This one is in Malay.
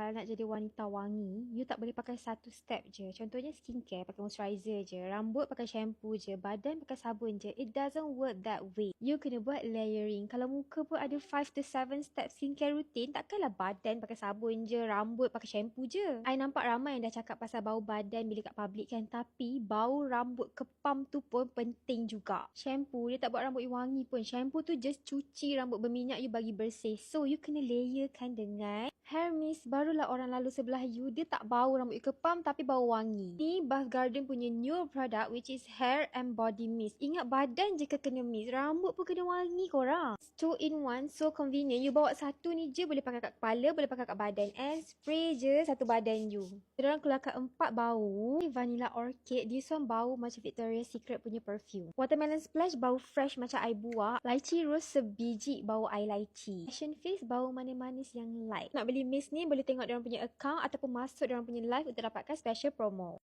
kalau nak jadi wanita wangi, you tak boleh pakai satu step je. Contohnya skincare, pakai moisturizer je. Rambut pakai shampoo je. Badan pakai sabun je. It doesn't work that way. You kena buat layering. Kalau muka pun ada 5 to 7 step skincare routine, takkanlah badan pakai sabun je, rambut pakai shampoo je. I nampak ramai yang dah cakap pasal bau badan bila kat public kan. Tapi bau rambut kepam tu pun penting juga. Shampoo, dia tak buat rambut you wangi pun. Shampoo tu just cuci rambut berminyak you bagi bersih. So, you kena layerkan dengan hair mist, barulah orang lalu sebelah you, dia tak bau rambut you kepam tapi bau wangi. Ni Bath Garden punya new product which is hair and body mist. Ingat badan je kena mist, rambut pun kena wangi korang. 2 in 1, so convenient. You bawa satu ni je, boleh pakai kat kepala, boleh pakai kat badan. And spray je satu badan you. Diorang keluarkan 4 bau. Vanilla Orchid, this one bau macam Victoria's Secret punya perfume. Watermelon Splash bau fresh macam air buah. Lychee Rose sebiji bau air lychee. Passion Face bau manis-manis yang light. Nak beli mist ni boleh tengok diorang punya account ataupun masuk diorang punya live untuk dapatkan special promo.